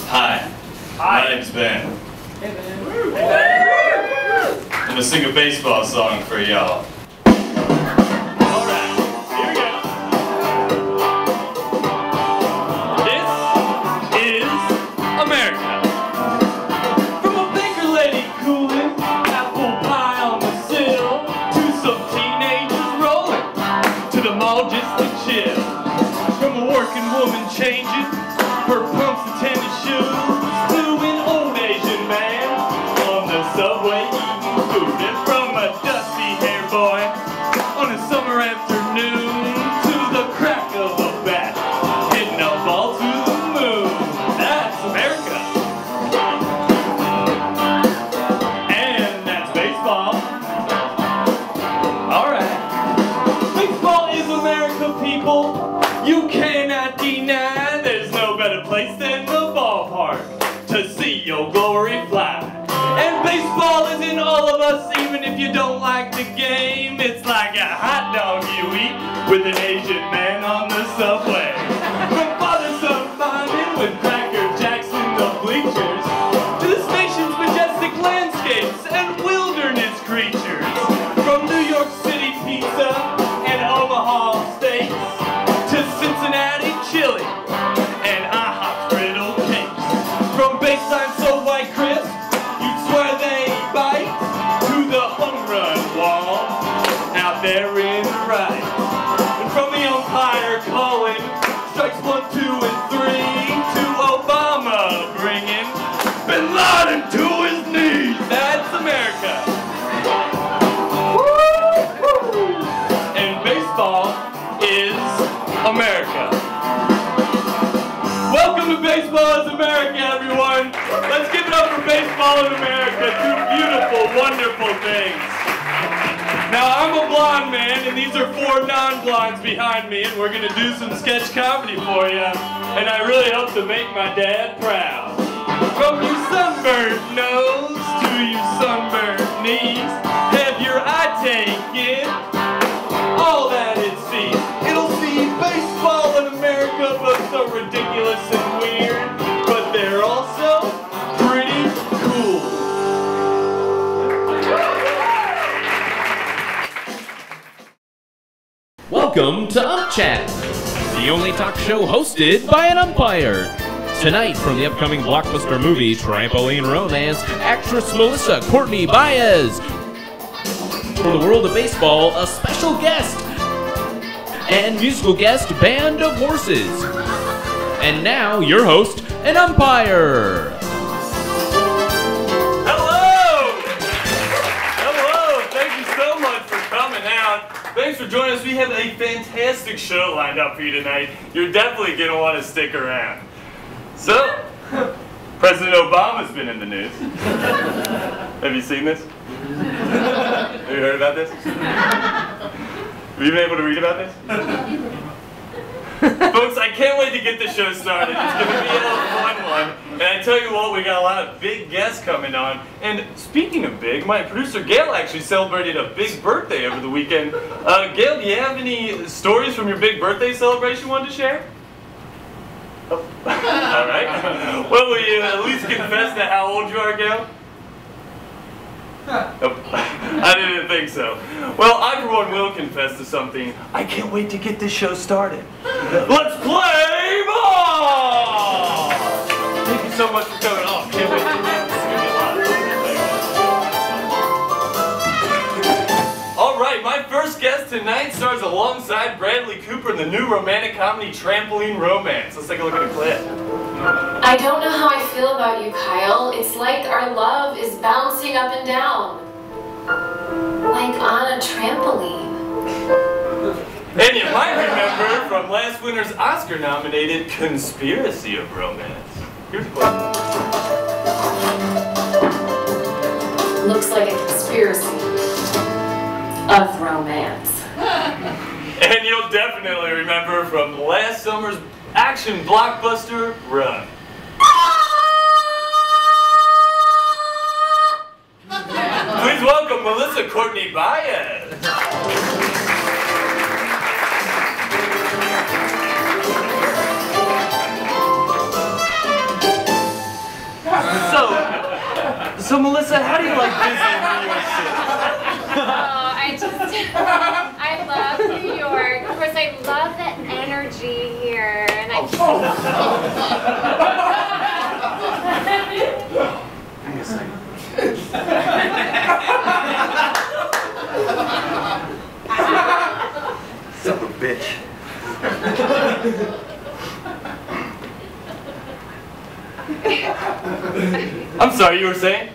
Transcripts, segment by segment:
Hi. My name's Ben. Hey, Ben. I'm gonna sing a baseball song for y'all. Alright, here we go. This is America. From a baker lady cooling apple pie on the sill, to some teenagers rolling to the mall just to chill. From a working woman changing her pumps and tennis shoes, to an old Asian man on the subway eating food. And from a dusty hair boy on a summer afternoon, to the crack of a bat hitting a ball to the moon. That's America. And that's baseball. Alright. Baseball is America, people. You cannot deny there's no better place than the ballpark to see your glory fly. And baseball is in all of us, even if you don't like the game. It's like a hot dog you eat with an Asian man on the subway. From father-son bonding with Cracker Jacks in the bleachers, to this nation's majestic landscapes and wilderness creatures. From New York City pizza and Omaha steaks, to Cincinnati chili and IHOP griddle cakes. From baseline so white crisp, you'd swear they bite, to the home run wall out there in the right. And from the umpire Colin, strikes 1, 2, and 3, to Obama bringing Bin Laden to his knees. That's America. Woo-hoo! And baseball is America. Welcome to Baseball is America, everyone. Let's give it up for Baseball in America. Two beautiful, wonderful things. Now, I'm a blonde man, and these are 4 non-blondes behind me, and we're going to do some sketch comedy for you. And I really hope to make my dad proud. From your sunburned nose to your sunburned knees, have your eye taken, all that it sees. It'll see baseball in America, but so ridiculous and weird, but they're also pretty cool. Welcome to Ump Chat, the only talk show hosted by an umpire. Tonight, from the upcoming blockbuster movie Trampoline Romance, actress Melissa Courtney Baez. For the world of baseball, a special guest and musical guest, Band of Horses. And now, your host, an umpire. Hello! Hello! Thank you so much for coming out. Thanks for joining us. We have a fantastic show lined up for you tonight. You're definitely going to want to stick around. So, President Obama's been in the news. Have you seen this? Have you heard about this? Have you been able to read about this? Folks, I can't wait to get the show started. It's going to be a fun one. And I tell you what, we got a lot of big guests coming on. And speaking of big, my producer Gail actually celebrated a big birthday over the weekend. Gail, do you have any stories from your big birthday celebration you wanted to share? Oh. All right. Well, will you at least confess to how old you are, Gail? Oh, I didn't think so. Well, I for one will confess to something. I can't wait to get this show started. Let's play ball! Thank you so much for coming on. Can't wait to do this. It's gonna be a lot. All right, my first guest tonight stars alongside Bradley Cooper in the new romantic comedy Trampoline Romance. Let's take a look at a clip. I don't know how I feel about you, Kyle. It's like our love is bouncing up and down. Like on a trampoline. And you might remember from last winter's Oscar-nominated Conspiracy of Romance. Here's a clip. Looks like a conspiracy of romance. And you'll definitely remember from last summer's action blockbuster, Run. Please welcome Melissa Courtney Baez. So Melissa, how do you like visiting New York City? I love New York. Of course, I love the energy here, and I just... Hang on a second. Son of a bitch. I'm sorry, you were saying?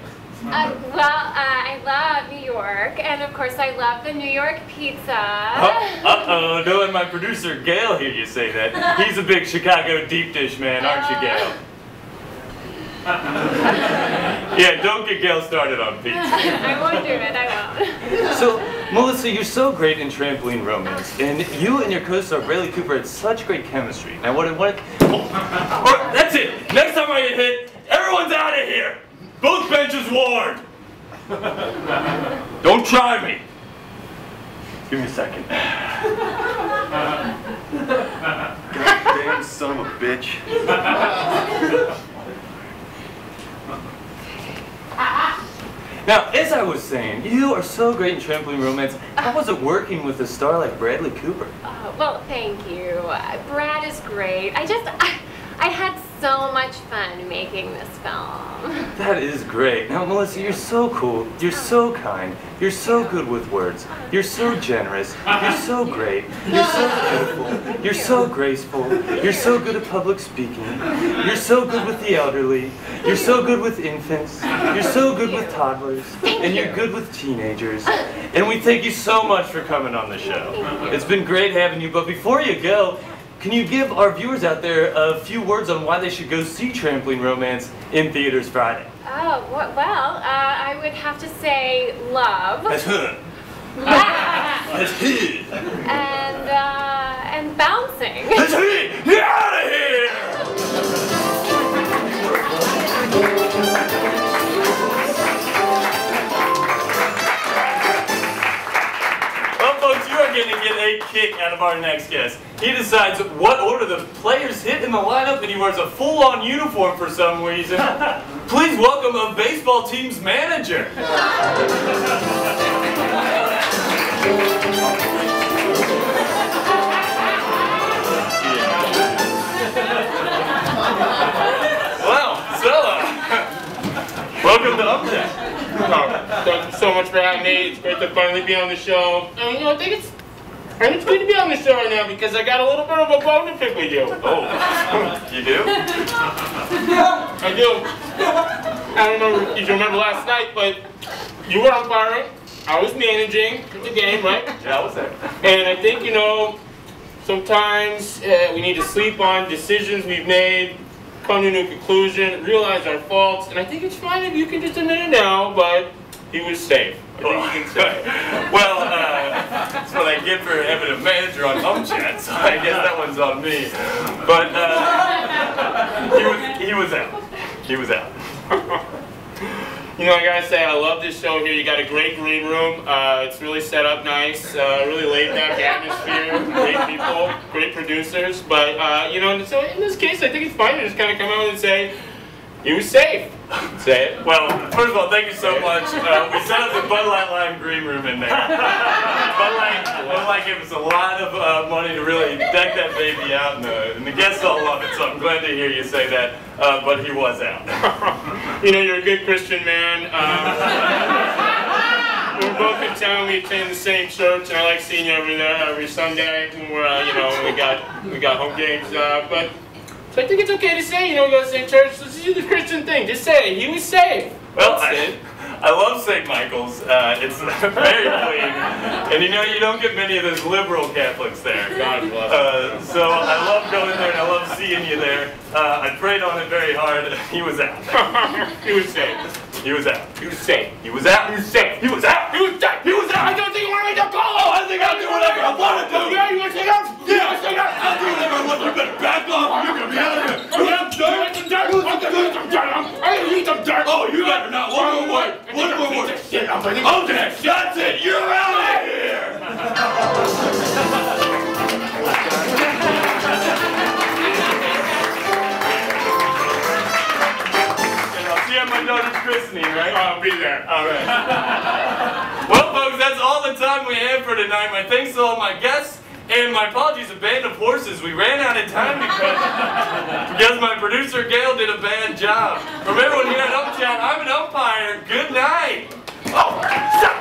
I love New York, and of course I love the New York pizza. Uh-oh, don't let my producer Gail hear you say that. He's a big Chicago deep dish man, aren't you, Gail? Yeah, don't get Gail started on pizza. I won't do it, I won't. So, Melissa, you're so great in trampoline romance, and you and your co-star Bradley Cooper had such great chemistry. Now, that's it. Next time I get hit, everyone's out of here. Both benches warned. Don't try me. Give me a second. Goddamn son of a bitch. Now, as I was saying, you are so great in trampoline romance. How was it working with a star like Bradley Cooper? Well, thank you. Brad is great. I had so much fun making this film. That is great. Now, Melissa, you're so cool. You're so kind. You're so good with words. You're so generous. You're so great. You're so beautiful. You're so graceful. You're so good at public speaking. You're so good with the elderly. You're so good with infants. You're so good with toddlers. And you're good with teenagers. And we thank you so much for coming on the show. It's been great having you, but before you go, can you give our viewers out there a few words on why they should go see Trampoline Romance in theaters Friday? Oh, well, I would have to say love. That's her. That's his. And bouncing. That's me. Get out of here! Well, folks, you are going to get a kick out of our next guest. He decides what order the players hit in the lineup, and he wears a full-on uniform for some reason. Please welcome a baseball team's manager. Well, Stella, welcome to Upset. Thank you so much for having me. It's great to finally be on the show. And I think it's good to be on the show right now because I got a little bit of a bone to pick with you. Oh, you do? I do. I don't know if you remember last night, but you were umpiring. I was managing the game, right? Yeah, I was there. And I think, sometimes we need to sleep on decisions we've made, come to a new conclusion, realize our faults, and I think it's fine if you can just admit it now, but he was safe. I think you can say. Well, that's what I get for having a manager on HomeChat, so I guess that one's on me. But he was out. He was out. I gotta say, I love this show here. You got a great green room. It's really set up nice, really laid-back atmosphere, great people, great producers. But, so in this case, I think it's fine to just kind of come out and say, he was safe. Say it. Well, first of all, thank you so much. We set up the Bud Light Lime green room in there. Bud Light gave us a lot of money to really deck that baby out, and the guests all love it, so I'm glad to hear you say that, but he was out. You're a good Christian man. We're both in town. We attend the same church, and I like seeing you over there every Sunday when we're, we got home games. So I think it's okay to say, we go to the same church. Let's do the Christian thing. Just say he was safe. Well, I love St. Michael's. It's very clean, and you don't get many of those liberal Catholics there. God bless. So I love going there, and I love seeing you there. I prayed on it very hard. He was out. He was safe. He was out. He was safe. He was out. He was safe. He was out. He was safe. He was out. I don't think you want to make that call. Oh, I think I'll do whatever I want to do. Yeah, you want to take off? Yeah, I'll do whatever I want. You better back off. You're going to be out of here. You want some dirt? I need some dirt. Oh, you better not. One more word. One more word. Okay, that's it. You're out of here. And I'll see you at my daughter's christening, right? I'll be there. All right. Well, folks, that's all the time we have for tonight. My thanks to all my guests, and my apologies to Band of Horses. We ran out of time because my producer, Gail, did a bad job. From everyone here at UpChat, I'm an umpire. Good night. Oh, stop.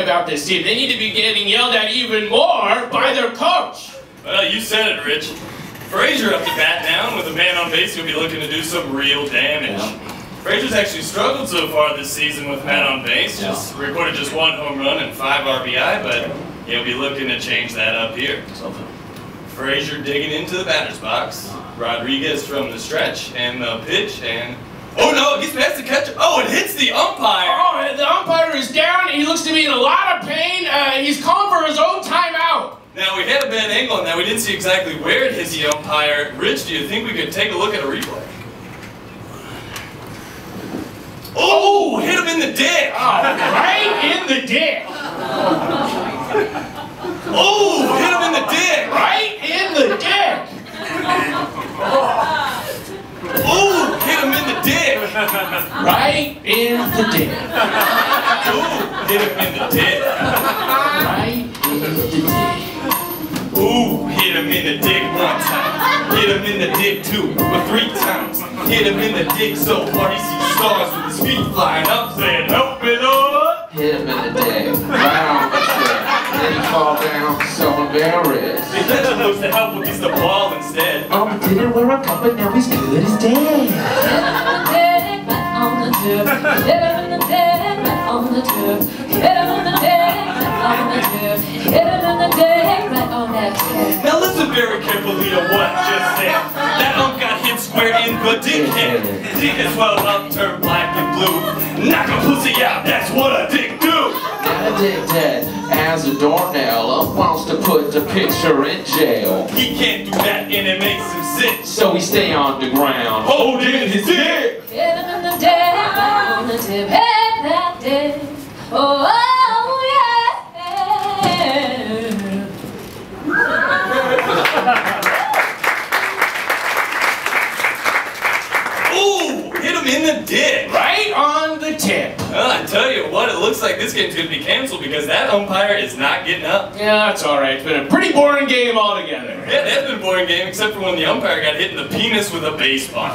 About this team. They need to be getting yelled at even more by their coach. Well, you said it, Rich. Frazier up to bat now, and with a man on base, he'll be looking to do some real damage. Frazier's actually struggled so far this season with man on base. Just recorded just 1 home run and 5 RBI, but he'll be looking to change that up here. Frazier digging into the batter's box. Rodriguez from the stretch, and the pitch, and oh no, it gets past the catcher. Oh, it hits the umpire. Oh, the umpire is down. He looks to be in a lot of pain. He's calling for his own timeout. Now, we had a bad angle on that. We didn't see exactly where it hits the umpire. Rich, do you think we could take a look at a replay? Oh, hit him in the dick. Oh, right in the dick. Oh, hit him in the dick. Right in the dick. Oh, hit him in the dick. Right in the dick. Ooh, hit him in the dick. Right in the dick. Ooh, hit him in the dick 1 time. Hit him in the dick 2 or 3 times. Hit him in the dick so hard he sees stars with his feet flying up, saying, "Help me, Lord." Hit him in the dick. Wow, then he fall down so embarrassed. The catcher looks to help him gets the ball instead. Didn't wear a cup, but now he's good as dead. Hit him in the dick, right on the turf. Hit him in the dick, right on the turf. Hit him in the dick, right on that turf. Now listen very carefully to what I just said. That ump got hit square in the dick head. Dick is well up, turned black and blue. Knock a pussy out, that's what a dick do. Now the dick dead as a doornail wants to put the picture in jail. He can't do that and it makes him sick. So he stay on the ground holding his dick. Hit him in the dick, right on the tip. Hit that dick. Oh, yeah. Ooh, hit him in the dick. Right on the tip. Well, I tell you what, it looks like this game's going to be canceled because that umpire is not getting up. Yeah, that's all right. It's been a pretty boring game altogether. Yeah, it has been a boring game except for when the umpire got hit in the penis with a baseball.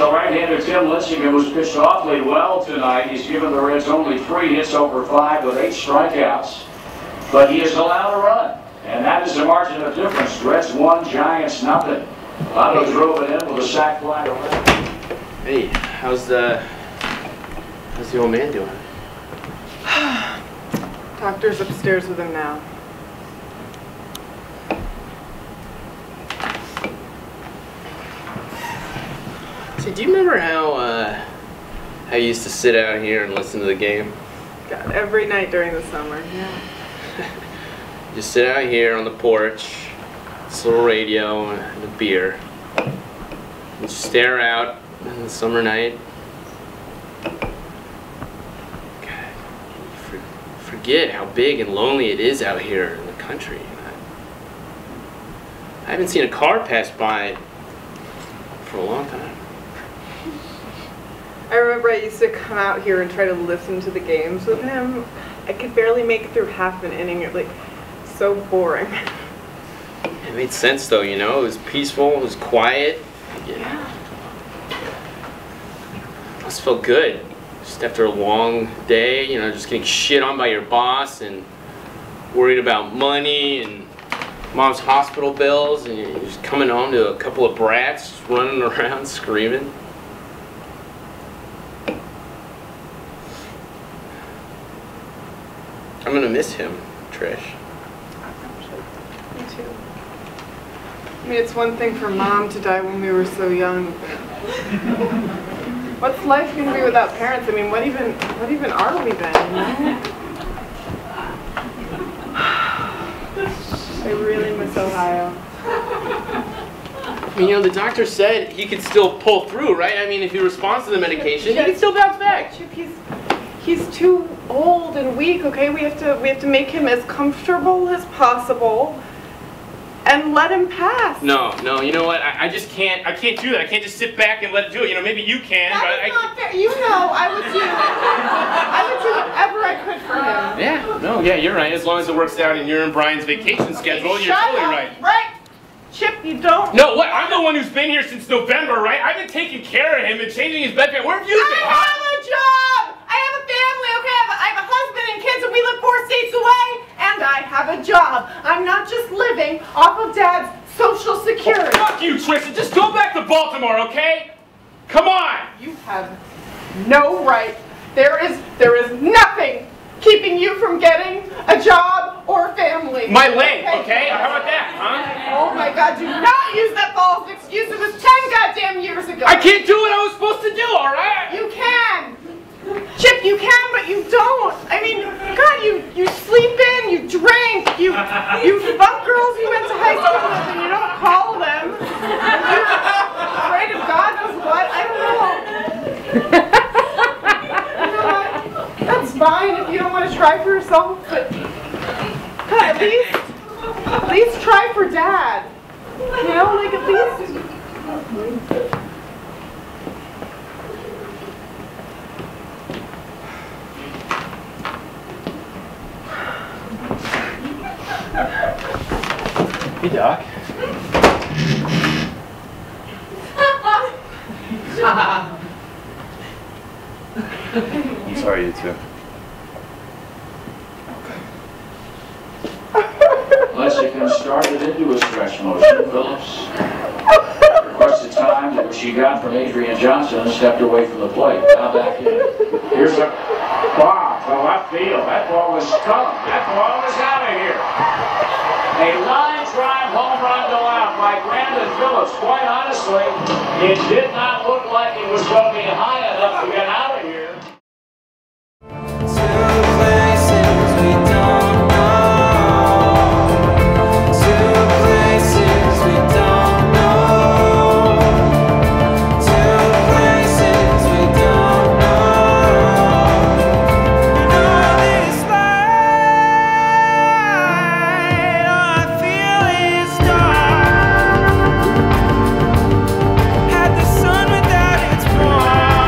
So right-hander Tim Lincecum, who's pitched awfully well tonight, he's given the Reds only 3 hits over 5 with 8 strikeouts. But he has allowed a run, and that is the margin of difference. Reds 1, Giants nothing. Otto drove it in with a sac fly to left. Hey, how's the old man doing? Doctor's upstairs with him now. So do you remember how you used to sit out here and listen to the game? God, every night during the summer, yeah. Just sit out here on the porch, this little radio and a beer. And just stare out on the summer night. God, you forget how big and lonely it is out here in the country. I haven't seen a car pass by for a long time. I remember I used to come out here and try to listen to the games with him. I could barely make it through half an inning. It was like so boring. It made sense though, you know. It was peaceful, it was quiet. Yeah. It must felt good. Just after a long day, you know, just getting shit on by your boss and worried about money and mom's hospital bills, and you're just coming home to a couple of brats running around screaming. I'm gonna miss him, Trish. Me too. I mean, it's one thing for Mom to die when we were so young. What's life gonna be without parents? I mean, what even are we then? You know? I really miss Ohio. I mean, you know, the doctor said he could still pull through, right? I mean, if he responds to the medication, he can still bounce back. Chip, he's too old and weak, okay? We have to make him as comfortable as possible and let him pass. No, you know what? I just can't. I can't do that. I can't just sit back and let it do it. You know, maybe you can. That is not fair. You know, I would do whatever I could for him. Yeah, no, yeah, you're right. As long as it works out in your and Brian's vacation schedule, you're totally right. Right. Chip, you don't. No, what? I'm the one who's been here since November, right? I've been taking care of him and changing his bedpan. Where have you been? I have a job. I have a family, okay? I have a husband and kids, and we live 4 states away. And I have a job. I'm not just living off of Dad's Social Security. Oh, fuck you, Tristan. Just go back to Baltimore, okay? Come on. You have no right. There is nothing keeping you from getting a job or a family. My leg, okay? How about that, huh? Oh my God, do not use that false excuse. It was 10 goddamn years ago. I can't do what I was supposed to do, all right? You can. Chip, you can, but you don't. I mean, God, you sleep in, you drink, you fuck girls you went to high school with and you don't call them. You're afraid of God knows what. I don't know. You know what? That's fine if you don't want to try for yourself, but God, at least try for Dad. You know, like at least. Hey, Doc. I'm sorry, you too. Lincecum started into a stretch motion. Phillips requested time that she got from Adrian Johnson and stepped away from the plate. Now back in. Here's a wow to left field. That ball was coming. That ball was out of here. A line drive home run to left by Brandon Phillips. Quite honestly, it did not look like it was going to be high enough to get out of here. Had the sun without its warmth.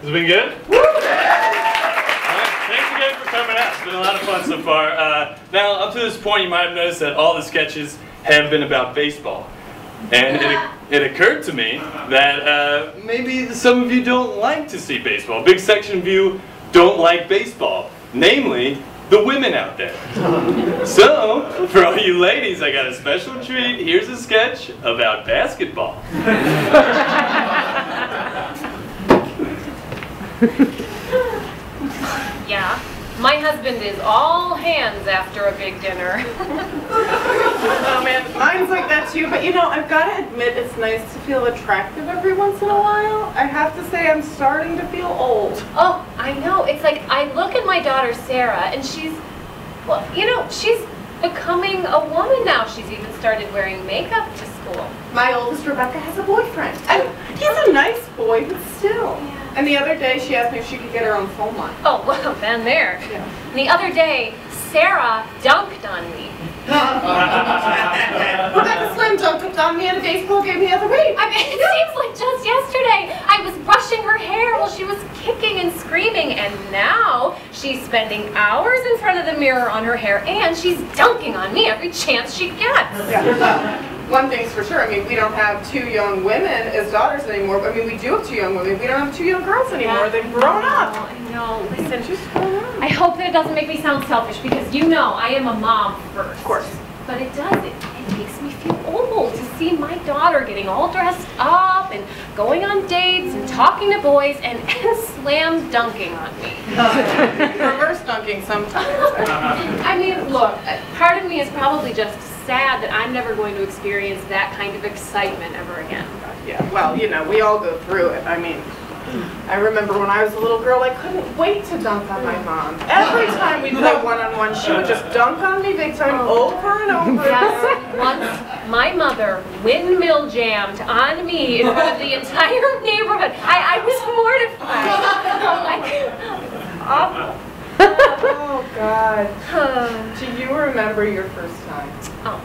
Has it been good? Woo! Alright, thanks again for coming out. It's been a lot of fun so far. Now, up to this point, you might have noticed that all the sketches have been about baseball. And it occurred to me that maybe some of you don't like to see baseball. A big section of you don't like baseball. Namely, the women out there. So, for all you ladies, I got a special treat. Here's a sketch about basketball. Yeah, my husband is all hands after a big dinner. Oh man, mine's like that too, but you know, I've got to admit it's nice to feel attractive every once in a while. I have to say I'm starting to feel old. Oh, I know. It's like I look at my daughter Sarah and she's, well, you know, she's becoming a woman now. She's even started wearing makeup to school. My oldest Rebecca has a boyfriend. And he's a nice boy, but still. Yeah. And the other day she asked me if she could get her own phone line. Oh, well, then there. Yeah. And the other day, Sarah dunked on me. Rebecca Slim dunked on me at a baseball game the other week. I mean, it seems like just yesterday I was brushing her hair while she was kicking and screaming, and now she's spending hours in front of the mirror on her hair, and she's dunking on me every chance she gets. Yeah. One thing's for sure, I mean, we don't have two young women as daughters anymore. I mean, we do have two young women. We don't have two young girls anymore. Yeah. They've grown up. I know. Listen, I hope that it doesn't make me sound selfish, because you know I am a mom first. Of course. But it does. It makes me feel old to see my daughter getting all dressed up and going on dates and talking to boys and slam dunking on me. Reverse dunking sometimes. I mean, look, part of me is probably just sad that I'm never going to experience that kind of excitement ever again. Yeah, well, you know, we all go through it. I mean, I remember when I was a little girl, I couldn't wait to dunk on my mom. Every time we play one-on-one, she would just dunk on me big time over and over again. Once my mother windmill jammed on me in front of the entire neighborhood. I was mortified. Oh, God. Do you remember your first time? Oh.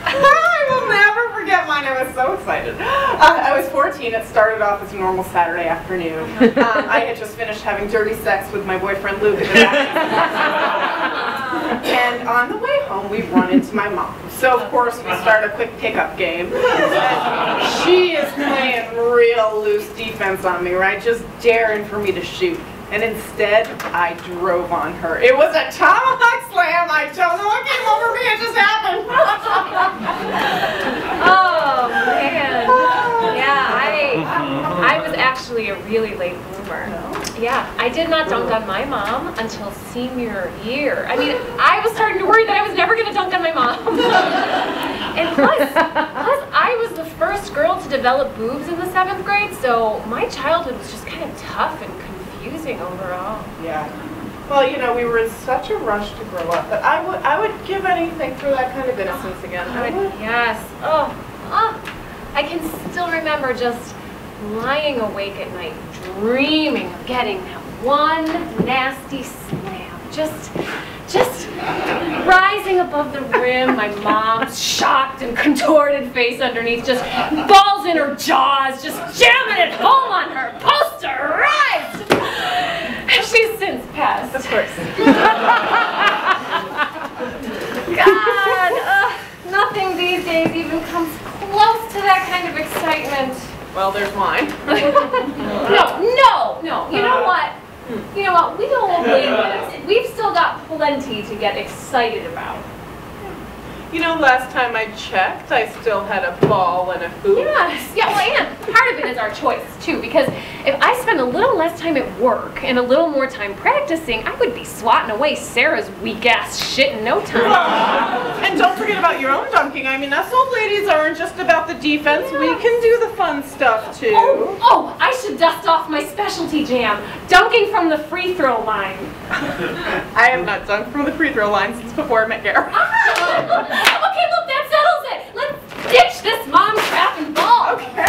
I will never forget mine. I was so excited. I was 14. It started off as a normal Saturday afternoon. I had just finished having dirty sex with my boyfriend Luke. And on the way home, we run into my mom. So, of course, we start a quick pickup game. And she is playing real loose defense on me, right? Just daring for me to shoot. And instead, I drove on her. It was a tomahawk slam. I don't know what came over me. It just happened. Oh, man. Yeah, I was actually a really late bloomer. Yeah, I did not dunk on my mom until senior year. I mean, I was starting to worry that I was never going to dunk on my mom. And plus, I was the first girl to develop boobs in the 7th grade, so my childhood was just kind of tough and confusing overall. Yeah. Well, you know, we were in such a rush to grow up that I would give anything for that kind of innocence again. I would. Yes. Oh, I can still remember just lying awake at night, dreaming of getting that one nasty slam. Just rising above the rim, my mom's shocked and contorted face underneath, just balls in her jaws, just jamming it home on her, posterized! She's since passed. Of course. God, nothing these days even comes close to that kind of excitement. Well, there's mine. No. You know what? We old ladies, we've still got plenty to get excited about. You know, last time I checked, I still had a ball and a hoop. Yes, yeah, well, and part of it is our choice, too, because if I spend a little less time at work and a little more time practicing, I would be swatting away Sarah's weak-ass shit in no time. And don't forget about your own dunking. I mean, us old ladies aren't just about the defense. We can do the fun stuff, too. Oh, I should dust off my specialty jam, dunking from the free throw line. I have not dunked from the free throw line since before I met Garrett. Okay, look, that settles it. Let's ditch this mom crap and ball. Okay.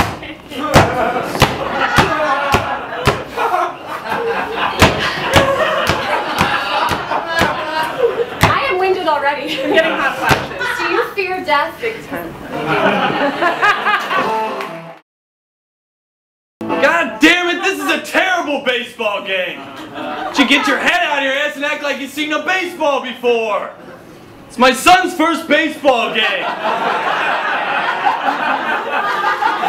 I am winded already. I'm getting hot flashes. Do you fear death? Big time. God damn it, this is a terrible baseball baseball game. But you get your head out of your ass and act like you've seen a baseball before. It's my son's first baseball game.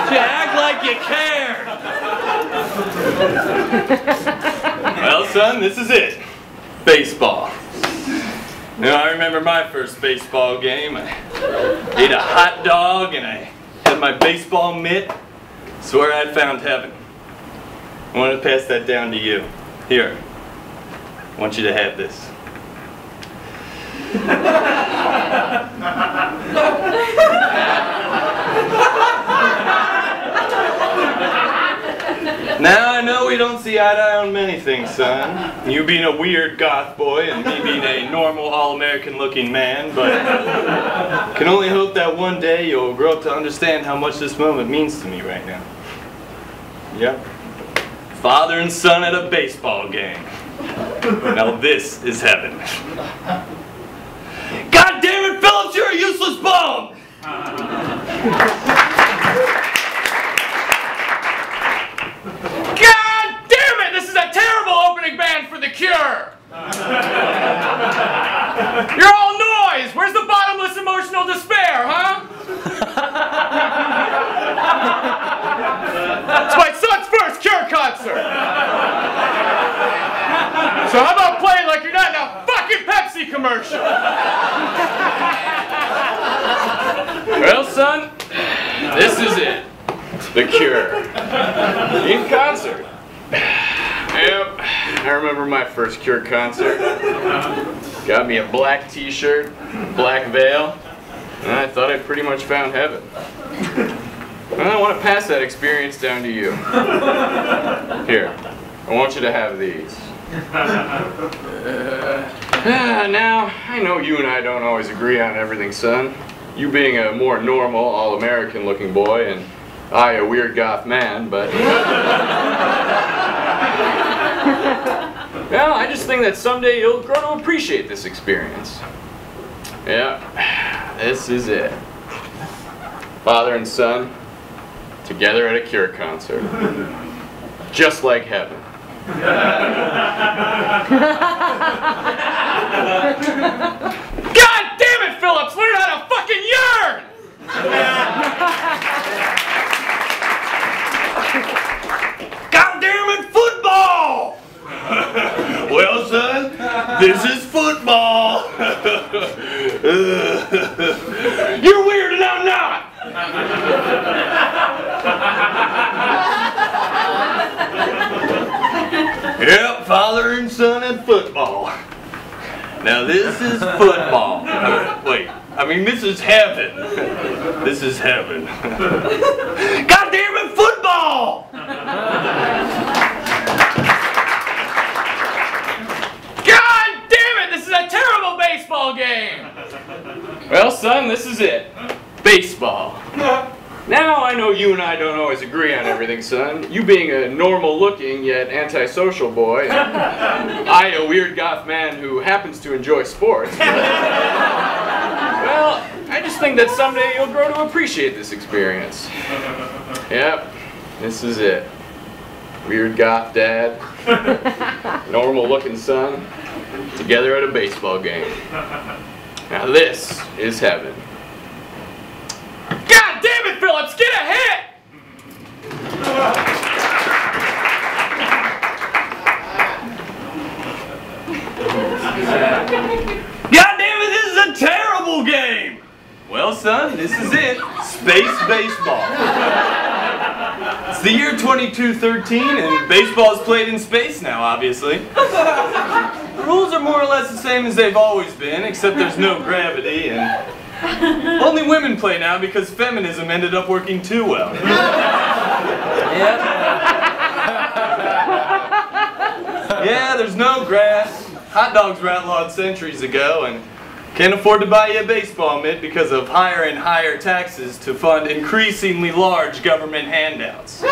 You act like you care. Well, son, this is it. Baseball. Now, I remember my first baseball game. I ate a hot dog and I had my baseball mitt. Swear I'd found heaven. I wanted to pass that down to you. Here. I want you to have this. Now I know we don't see eye to eye on many things, son. You being a weird goth boy and me being a normal all-American looking man, but can only hope that one day you'll grow up to understand how much this moment means to me right now. Yep. Father and son at a baseball game. Now this is heaven. God damn it, Phillips, you're a useless bum! God damn it! This is a terrible opening band for The Cure! You're all noise! Where's the bottomless emotional despair, huh? It's my son's first Cure concert! So how about playing like you're not in a fucking Pepsi commercial? Well, son, this is it. The Cure. In concert. Yep, I remember my first Cure concert. Got me a black t-shirt, black veil, and I thought I pretty much found heaven. Well, I want to pass that experience down to you. Here, I want you to have these. Now, I know you and I don't always agree on everything, son. You being a more normal, all-American looking boy, and I a weird goth man, but... Well, I just think that someday you'll grow to appreciate this experience. Yeah, this is it. Father and son, together at a Cure concert. Just like heaven. God damn it, Phillips! Learn how to fucking yearn! God damn it, football! Well, son, this is football. You're weird and I'm not. Yep, father and son and football. Now this is football. Wait, I mean this is heaven. This is heaven. God damn it, football! God damn it! This is a terrible baseball game! Well, son, this is it. Baseball. Now, I know you and I don't always agree on everything, son. You being a normal-looking yet antisocial boy, and I a weird goth man who happens to enjoy sports. Well, I just think that someday you'll grow to appreciate this experience. Yep, this is it. Weird goth dad, normal-looking son, together at a baseball game. Now this is heaven. God damn it, Phillips! Get a hit! God damn it, this is a terrible game! Well, son, this is it. Space baseball. It's the year 2213, and baseball is played in space now, obviously. The rules are more or less the same as they've always been, except there's no gravity, and only women play now because feminism ended up working too well. Yeah, there's no grass. Hot dogs were outlawed centuries ago, and can't afford to buy you a baseball mitt because of higher and higher taxes to fund increasingly large government handouts.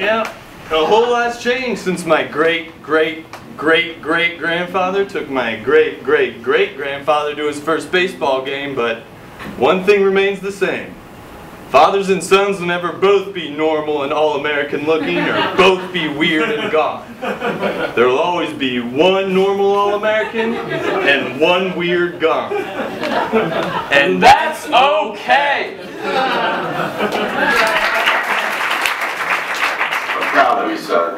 Yeah. A whole lot's changed since my great-great-great-great-grandfather took my great-great-great-grandfather to his first baseball game, but one thing remains the same. Fathers and sons will never both be normal and all-American looking or both be weird and goth. There will always be one normal all-American and one weird goth. And that's okay! I'm proud of you, son.